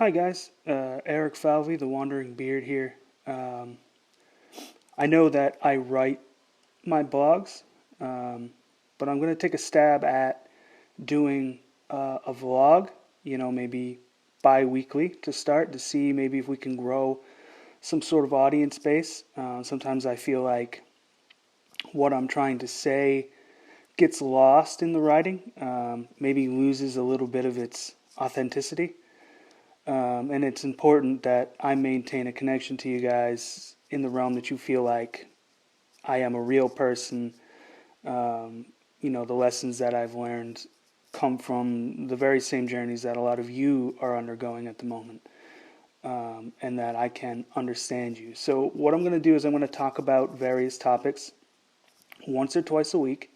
Hi guys, Eric Falvey, the Wandering Beard here. Um, I know that I write my blogs, um, but I'm going to take a stab at doing a vlog, maybe bi-weekly to start to see maybe if we can grow some sort of audience base. Sometimes I feel like what I'm trying to say gets lost in the writing, maybe loses a little bit of its authenticity. And it's important that I maintain a connection to you guys in the realm that you feel like I am a real person. Um, the lessons that I've learned come from the very same journeys that a lot of you are undergoing at the moment, and that I can understand you. So, what I'm going to do is I'm going to talk about various topics once or twice a week,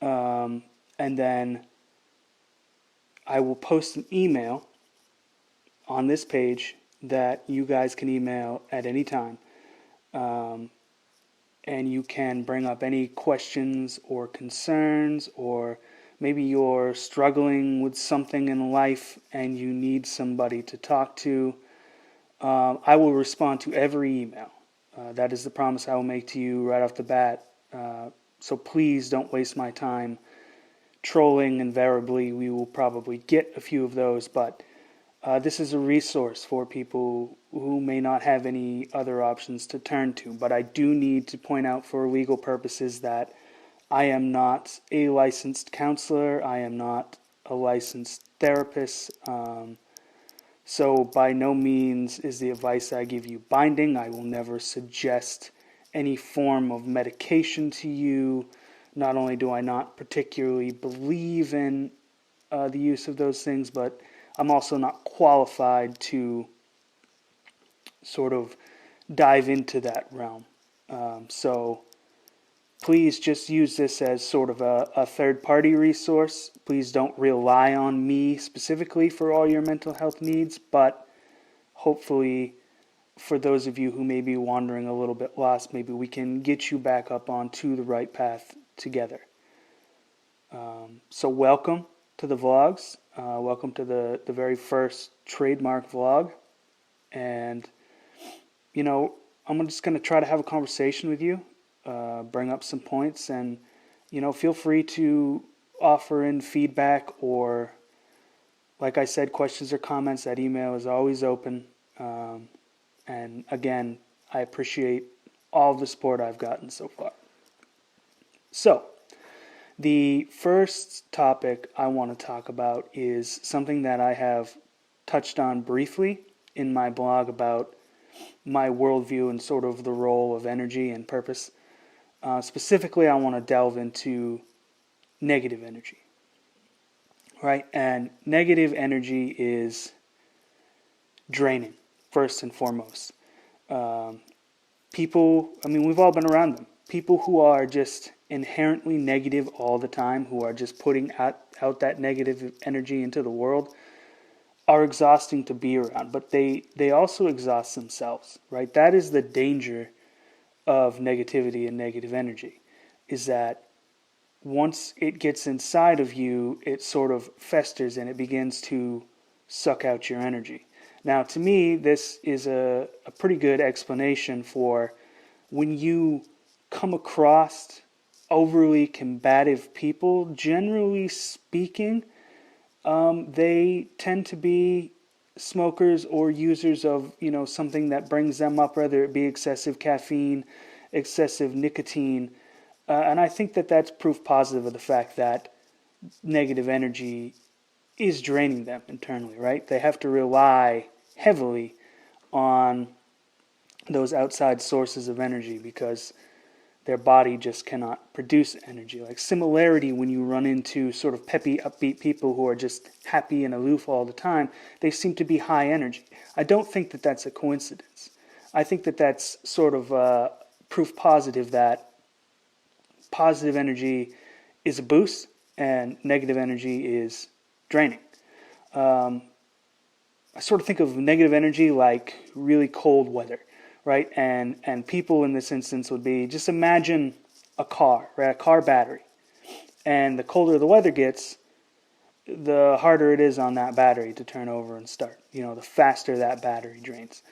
um, and then I will post an email on this page that you guys can email at any time. Um, and you can bring up any questions or concerns, or maybe you're struggling with something in life and you need somebody to talk to. I will respond to every email. That is the promise I will make to you right off the bat. So please don't waste my time trolling. Invariably, we will probably get a few of those, but this is a resource for people who may not have any other options to turn to. But I do need to point out for legal purposes that I am not a licensed counselor. I am not a licensed therapist. So by no means is the advice I give you binding. I will never suggest any form of medication to you. Not only do I not particularly believe in the use of those things, but I'm also not qualified to sort of dive into that realm. So please just use this as sort of a third party resource. Please don't rely on me specifically for all your mental health needs, but hopefully, for those of you who may be wandering a little bit lost, maybe we can get you back up onto the right path together. So, welcome to the vlogs. Welcome to the very first trademark vlog. And, I'm just going to try to have a conversation with you, bring up some points, and, feel free to offer in feedback or, like I said, questions or comments. That email is always open. And again, I appreciate all of the support I've gotten so far. So, the first topic I want to talk about is something that I have touched on briefly in my blog about my worldview and sort of the role of energy and purpose. Specifically, I want to delve into negative energy, right? And negative energy is draining, first and foremost. Um, we've all been around them. People who are just inherently negative all the time, who are just putting out that negative energy into the world, are exhausting to be around. But they also exhaust themselves, right? That is the danger of negativity and negative energy, is that once it gets inside of you, it sort of festers and it begins to suck out your energy. Now, to me, this is a pretty good explanation for when you come across overly combative people. Generally speaking, they tend to be smokers or users of something that brings them up, whether it be excessive caffeine, excessive nicotine, and I think that that's proof positive of the fact that negative energy is draining them internally, right? They have to rely heavily on those outside sources of energy because their body just cannot produce energy. Like similarity, when you run into sort of peppy, upbeat people who are just happy and aloof all the time, they seem to be high energy. I don't think that that's a coincidence. I think that that's sort of proof positive that positive energy is a boost and negative energy is draining. I sort of think of negative energy like really cold weather, right? And people in this instance would be, just imagine a car, right? A car battery. And the colder the weather gets, the harder it is on that battery to turn over and start. The faster that battery drains.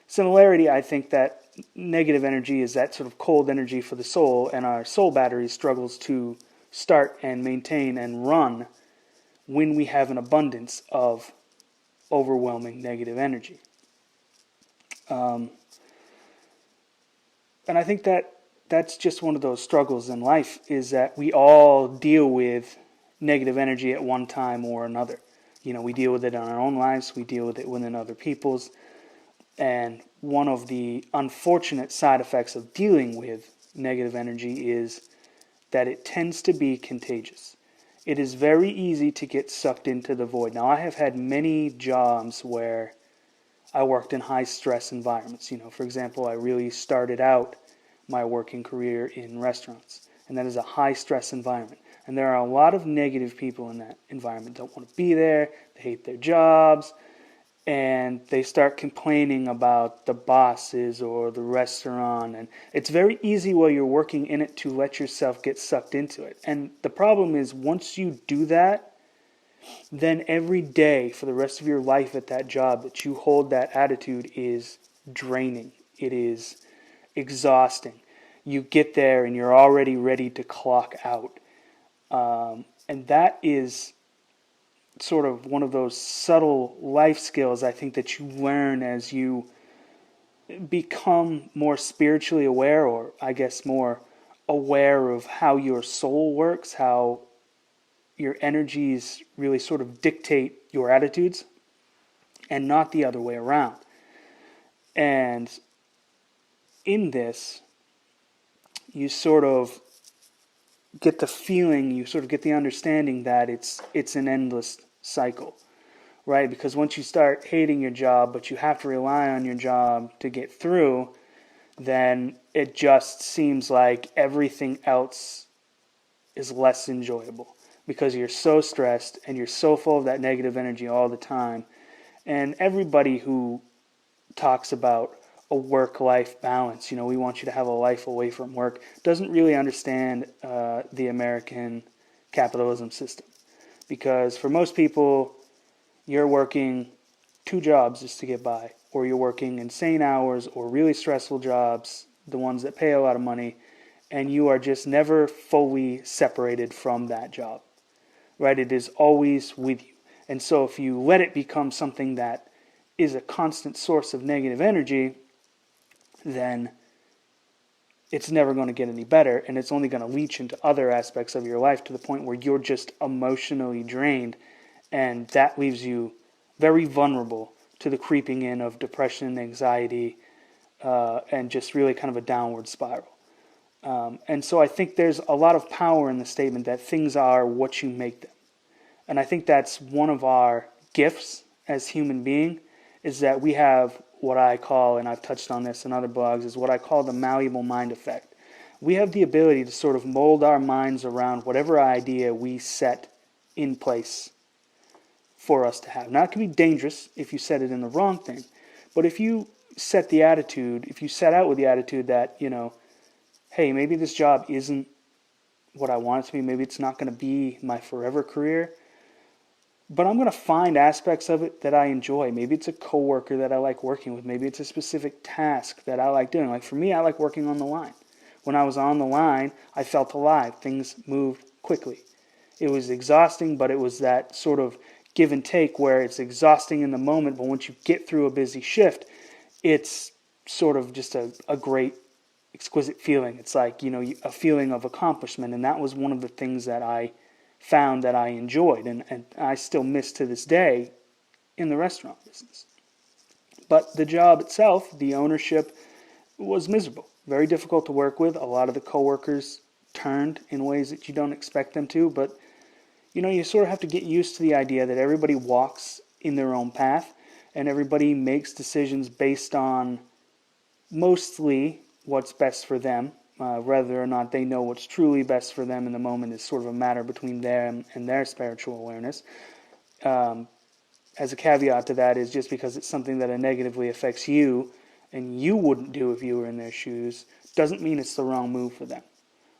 Similarity, I think that negative energy is that sort of cold energy for the soul, and our soul battery struggles to start and maintain and run when we have an abundance of overwhelming negative energy. And I think that that's just one of those struggles in life, is that we all deal with negative energy at one time or another. We deal with it in our own lives, we deal with it within other people's, and one of the unfortunate side effects of dealing with negative energy is that it tends to be contagious. It is very easy to get sucked into the void. Now, I have had many jobs where I worked in high stress environments. For example, I really started out my working career in restaurants, and that is a high stress environment. And there are a lot of negative people in that environment. Don't want to be there, they hate their jobs, and they start complaining about the bosses or the restaurant. And it's very easy while you're working in it to let yourself get sucked into it. And the problem is, once you do that, then every day for the rest of your life at that job that you hold that attitude is draining. It is exhausting. You get there and you're already ready to clock out. And that is sort of one of those subtle life skills, I think, that you learn as you become more spiritually aware, or I guess more aware of how your soul works, how your energies really sort of dictate your attitudes, and not the other way around. And in this, you sort of get the feeling, you sort of get the understanding that it's an endless cycle, right? Because once you start hating your job, but you have to rely on your job to get through, then it just seems like everything else is less enjoyable, because you're so stressed and you're so full of that negative energy all the time. And everybody who talks about a work-life balance, we want you to have a life away from work, doesn't really understand the American capitalism system. Because for most people, you're working 2 jobs just to get by, or you're working insane hours or really stressful jobs, the ones that pay a lot of money, and you are just never fully separated from that job, right? It is always with you. And so if you let it become something that is a constant source of negative energy, then it's never going to get any better, and it's only going to leach into other aspects of your life to the point where you're just emotionally drained, and that leaves you very vulnerable to the creeping in of depression, anxiety, and just really kind of a downward spiral. And so I think there's a lot of power in the statement that things are what you make them. And I think that's one of our gifts as human beings, is that we have what I call, and I've touched on this in other blogs, is what I call the malleable mind effect. We have the ability to sort of mold our minds around whatever idea we set in place for us to have. Now, it can be dangerous if you set it in the wrong thing, but if you set the attitude, if you set out with the attitude that, hey, maybe this job isn't what I want it to be, maybe it's not going to be my forever career, but I'm going to find aspects of it that I enjoy. Maybe it's a coworker that I like working with. Maybe it's a specific task that I like doing. Like for me, I like working on the line. When I was on the line, I felt alive. Things moved quickly. It was exhausting, but it was that sort of give and take where it's exhausting in the moment, but once you get through a busy shift, it's sort of just a great, exquisite feeling. It's like, a feeling of accomplishment, and that was one of the things that I found that I enjoyed, and I still miss to this day in the restaurant business. But the job itself, the ownership, was miserable. Very difficult to work with. A lot of the coworkers turned in ways that you don't expect them to, but you sort of have to get used to the idea that everybody walks in their own path, and everybody makes decisions based on mostly what's best for them. Whether or not they know what's truly best for them in the moment is sort of a matter between them and their spiritual awareness. As a caveat to that is, just because it's something that negatively affects you and you wouldn't do if you were in their shoes, doesn't mean it's the wrong move for them,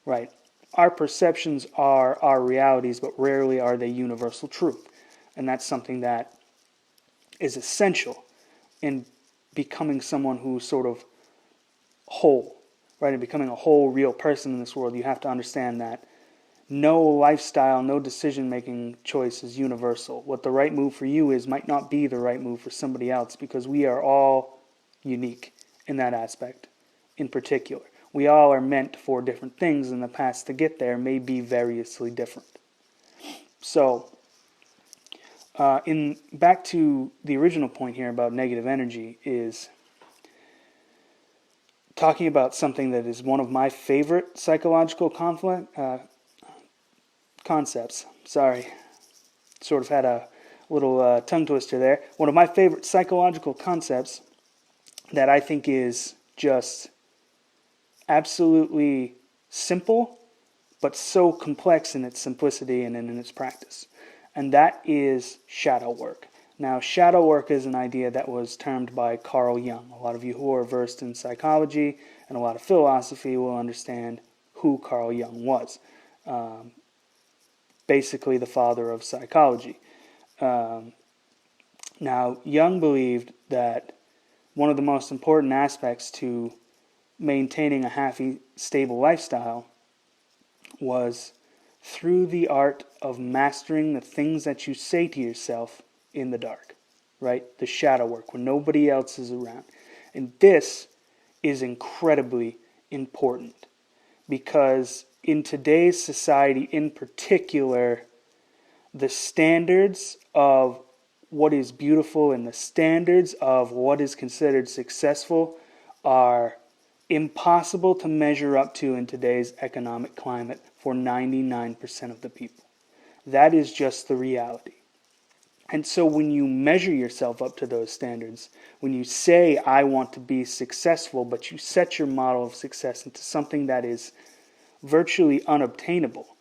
right? our perceptions are our realities, but rarely are they universal truth. And that's something that is essential in becoming someone who's sort of whole, right? And becoming a whole, real person in this world, you have to understand that no lifestyle, no decision-making choice is universal. What the right move for you is might not be the right move for somebody else, because we are all unique in that aspect in particular. We all are meant for different things, and the paths to get there may be variously different. So, back to the original point here about negative energy is talking about something that is one of my favorite psychological concepts. Sorry, sort of had a little tongue twister there. One of my favorite psychological concepts that I think is just absolutely simple, but so complex in its simplicity and in its practice. And that is shadow work. Now, shadow work is an idea that was termed by Carl Jung. A lot of you who are versed in psychology and a lot of philosophy will understand who Carl Jung was. Basically the father of psychology. Now, Jung believed that one of the most important aspects to maintaining a happy, stable lifestyle was through the art of mastering the things that you say to yourself in the dark, right? The shadow work, when nobody else is around. And this is incredibly important because in today's society in particular, the standards of what is beautiful and the standards of what is considered successful are impossible to measure up to in today's economic climate for 99% of the people. That is just the reality. And so when you measure yourself up to those standards, when you say, I want to be successful, but you set your model of success into something that is virtually unobtainable,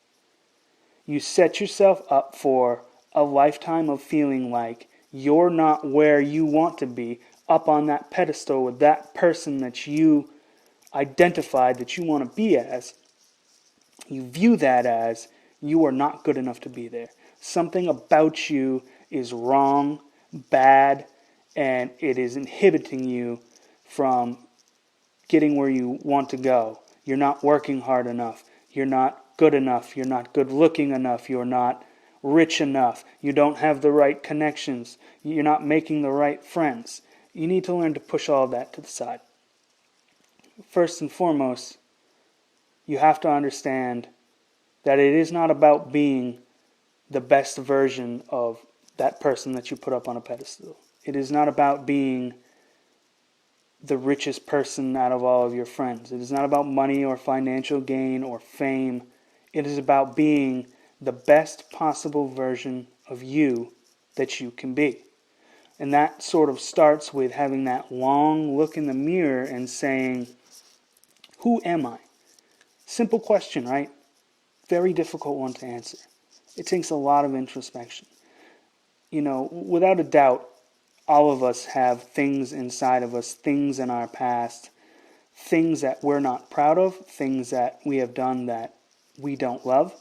you set yourself up for a lifetime of feeling like you're not where you want to be, up on that pedestal with that person that you identified that you want to be as. You view that as you are not good enough to be there. Something about you is wrong, bad, and it is inhibiting you from getting where you want to go. You're not working hard enough. You're not good enough. You're not good looking enough. You're not rich enough. You don't have the right connections. You're not making the right friends. You need to learn to push all of that to the side. First and foremost, you have to understand that it is not about being the best version of that person that you put up on a pedestal. It is not about being the richest person out of all of your friends. It is not about money or financial gain or fame. It is about being the best possible version of you that you can be. And that sort of starts with having that long look in the mirror and saying, who am I? Simple question, right? Very difficult one to answer. It takes a lot of introspection. You know, without a doubt, all of us have things inside of us, things in our past, things that we're not proud of, things that we have done that we don't love.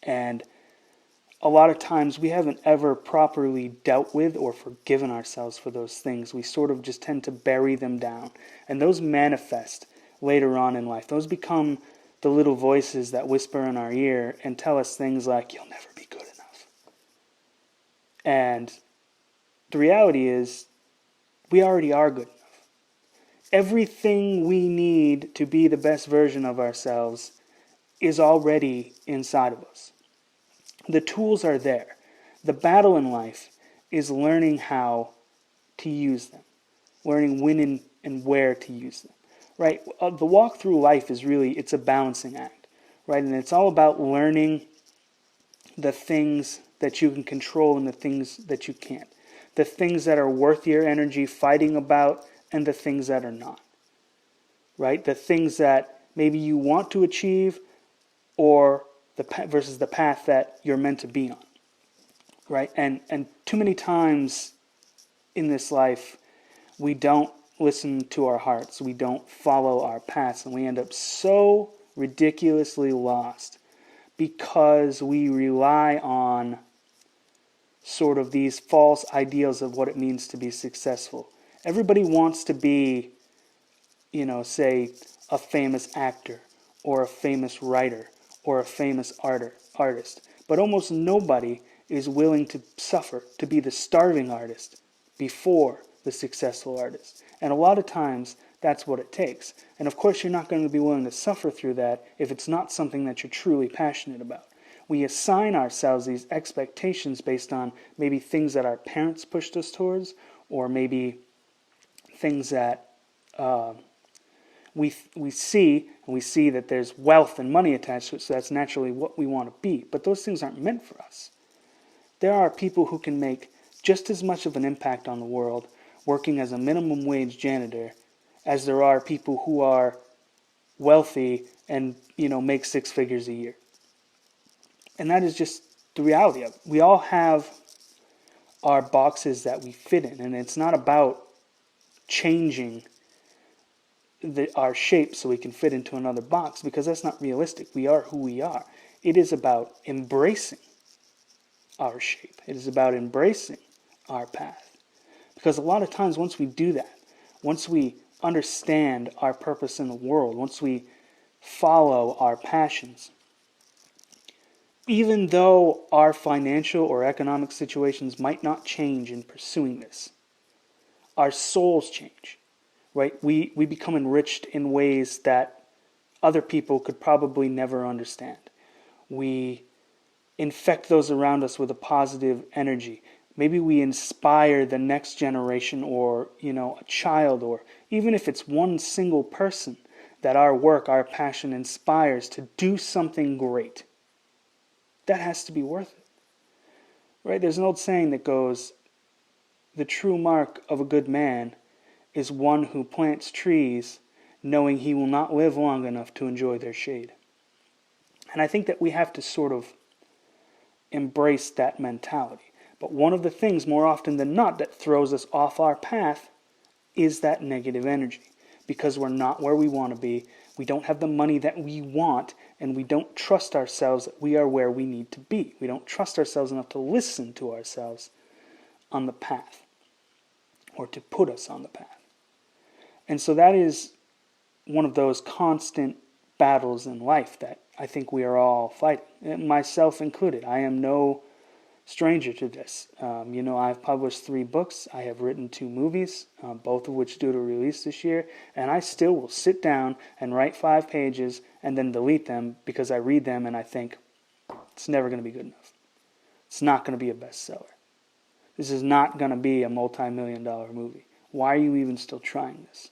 And a lot of times we haven't ever properly dealt with or forgiven ourselves for those things. We sort of just tend to bury them down. And those manifest later on in life. Those become the little voices that whisper in our ear and tell us things like, you'll never be good enough. And the reality is, we already are good enough. Everything we need to be the best version of ourselves is already inside of us. The tools are there. The battle in life is learning how to use them, learning when and where to use them. Right? The walk through life is really, it's a balancing act, right? And it's all about learning the things that you can control and the things that you can't. The things that are worth your energy fighting about and the things that are not, right? The things that maybe you want to achieve or versus the path that you're meant to be on, right? And too many times in this life, we don't listen to our hearts. We don't follow our paths, and we end up so ridiculously lost because we rely on sort of these false ideals of what it means to be successful. Everybody wants to be, say a famous actor or a famous writer or a famous artist. But almost nobody is willing to suffer to be the starving artist before the successful artist. And a lot of times that's what it takes. And of course you're not going to be willing to suffer through that if it's not something that you're truly passionate about. We assign ourselves these expectations based on maybe things that our parents pushed us towards, or maybe things that we see, and we see that there's wealth and money attached to it, so that's naturally what we want to be. But those things aren't meant for us. There are people who can make just as much of an impact on the world working as a minimum wage janitor as there are people who are wealthy and make six figures a year. And that is just the reality of it. We all have our boxes that we fit in, and it's not about changing our shape so we can fit into another box, because that's not realistic. We are who we are. It is about embracing our shape. It is about embracing our path. Because a lot of times once we do that, once we understand our purpose in the world, once we follow our passions, even though our financial or economic situations might not change in pursuing this, our souls change, right? We become enriched in ways that other people could probably never understand. We infect those around us with a positive energy. Maybe we inspire the next generation, or a child, or even if it's one single person that our work, our passion inspires to do something great. That has to be worth it. Right? There's an old saying that goes, the true mark of a good man is one who plants trees knowing he will not live long enough to enjoy their shade. And I think that we have to sort of embrace that mentality. But one of the things, more often than not, that throws us off our path is that negative energy. Because we're not where we want to be, we don't have the money that we want, and we don't trust ourselves that we are where we need to be. We don't trust ourselves enough to listen to ourselves on the path, or to put us on the path. And so that is one of those constant battles in life that I think we are all fighting, myself included. I am no stranger to this. I've published 3 books. I have written 2 movies, both of which due to release this year, and I still will sit down and write 5 pages and then delete them because I read them and I think, it's never going to be good enough. It's not going to be a bestseller. This is not going to be a multi-million-dollar movie. Why are you even still trying this?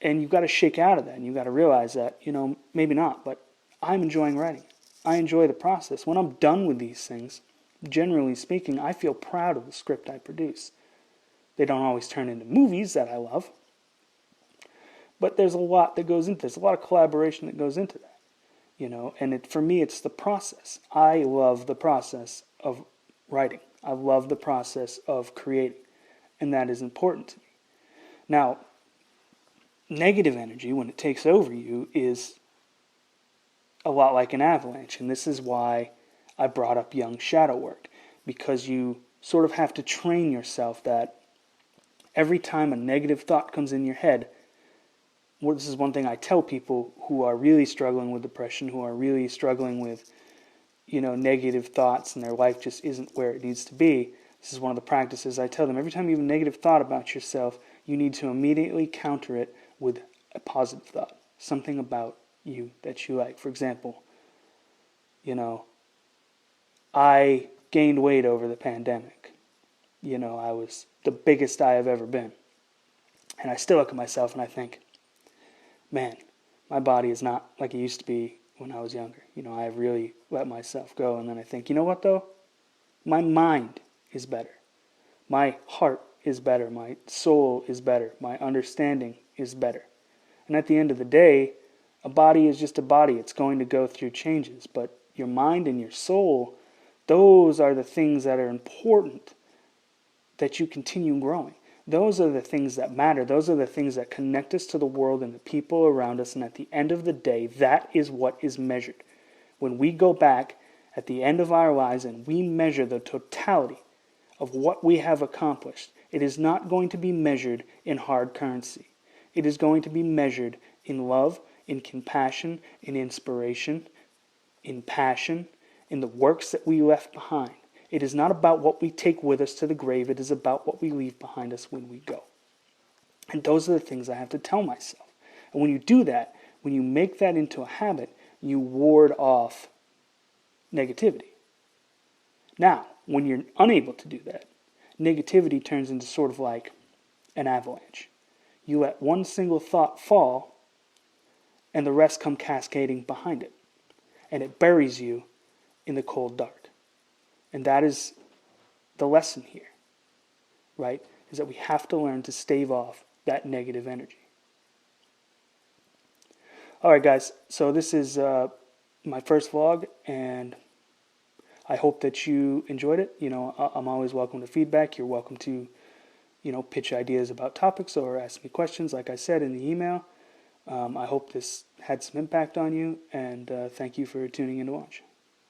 And you've got to shake out of that, and you've got to realize that, maybe not, but I'm enjoying writing. I enjoy the process. When I'm done with these things, generally speaking, I feel proud of the script I produce. They don't always turn into movies that I love, but there's a lot that goes into this. There's a lot of collaboration that goes into that, and for me, it's the process. I love the process of writing. I love the process of creating, and that is important to me. Now, negative energy, when it takes over you, is a lot like an avalanche, and this is why I brought up young shadow work, because you sort of have to train yourself that every time a negative thought comes in your head, this is one thing I tell people who are really struggling with depression, who are really struggling with negative thoughts, and their life just isn't where it needs to be. This is one of the practices I tell them. Every time you have a negative thought about yourself, you need to immediately counter it with a positive thought, something about you that you like. For example, I gained weight over the pandemic. I was the biggest I have ever been. And I still look at myself and I think, man, my body is not like it used to be when I was younger. I have really let myself go. And then I think, you know what though? My mind is better. My heart is better. My soul is better. My understanding is better. And at the end of the day, a body is just a body. It's going to go through changes. But your mind and your soul, those are the things that are important that you continue growing. Those are the things that matter. Those are the things that connect us to the world and the people around us. And at the end of the day, that is what is measured. When we go back at the end of our lives and we measure the totality of what we have accomplished, it is not going to be measured in hard currency. It is going to be measured in love, in compassion, in inspiration, in passion, in the works that we left behind. It is not about what we take with us to the grave. It is about what we leave behind us when we go. And those are the things I have to tell myself. And when you do that, when you make that into a habit, you ward off negativity. Now, when you're unable to do that, negativity turns into sort of like an avalanche. You let one single thought fall, and the rest come cascading behind it. And it buries you in the cold dark. And that is the lesson here, right? Is that we have to learn to stave off that negative energy. All right, guys. So this is my first vlog, and I hope that you enjoyed it. You know, I'm always welcome to feedback. You're welcome to, pitch ideas about topics or ask me questions, like I said in the email. I hope this had some impact on you, and thank you for tuning in to watch.